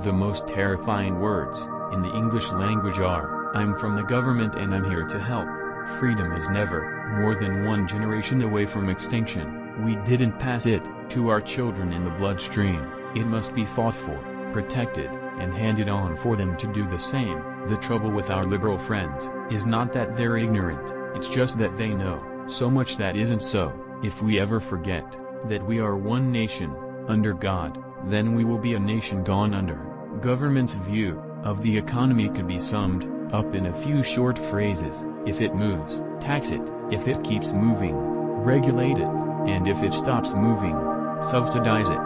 The most terrifying words in the English language are, "I'm from the government and I'm here to help." Freedom is never more than one generation away from extinction. We didn't pass it to our children in the bloodstream. It must be fought for, protected, and handed on for them to do the same. The trouble with our liberal friends is not that they're ignorant, it's just that they know so much that isn't so. If we ever forget that we are one nation, under God, then we will be a nation gone under. Government's view of the economy could be summed up in a few short phrases: if it moves, tax it; if it keeps moving, regulate it; and if it stops moving, subsidize it.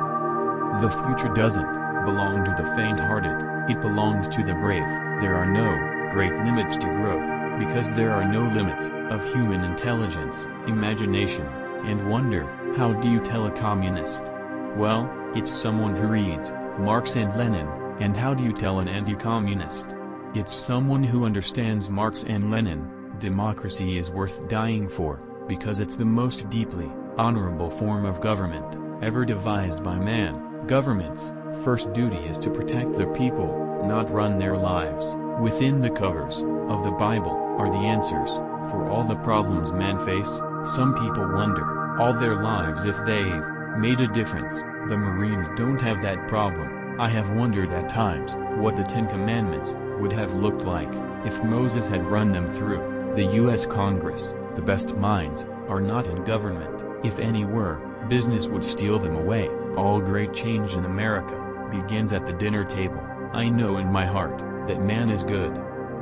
The future doesn't belong to the faint-hearted, it belongs to the brave. There are no great limits to growth, because there are no limits of human intelligence, imagination, and wonder. How do you tell a communist? Well, it's someone who reads Marx and Lenin. And how do you tell an anti-communist? It's someone who understands Marx and Lenin. Democracy is worth dying for, because it's the most deeply honorable form of government ever devised by man. Government's first duty is to protect the people, not run their lives. Within the covers of the Bible are the answers for all the problems man face. Some people wonder all their lives if they've made a difference. The Marines don't have that problem. I have wondered at times what the Ten Commandments would have looked like if Moses had run them through the U.S. Congress. The best minds are not in government. If any were, business would steal them away. All great change in America begins at the dinner table. I know in my heart that man is good,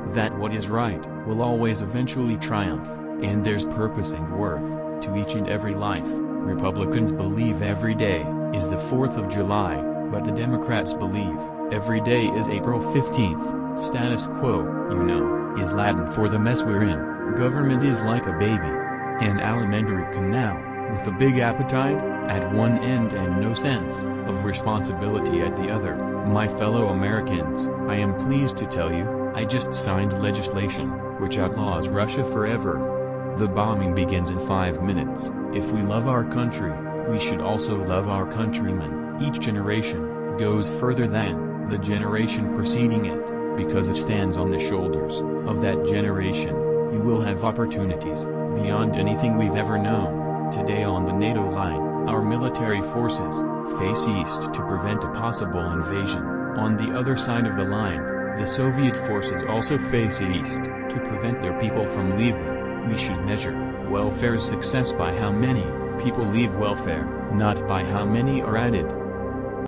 that what is right will always eventually triumph, and there's purpose and worth to each and every life. Republicans believe every day is the 4th of July, but the Democrats believe every day is April 15th. Status quo, you know, is Latin for the mess we're in. Government is like a baby, an alimentary canal, with a big appetite at one end and no sense of responsibility at the other. My fellow Americans, I am pleased to tell you, I just signed legislation which outlaws Russia forever. The bombing begins in 5 minutes. If we love our country, we should also love our countrymen. Each generation goes further than the generation preceding it, because it stands on the shoulders of that generation. You will have opportunities beyond anything we've ever known. Today on the NATO line, our military forces face east to prevent a possible invasion. On the other side of the line, the Soviet forces also face east to prevent their people from leaving. We should measure welfare's success by how many people leave welfare, not by how many are added.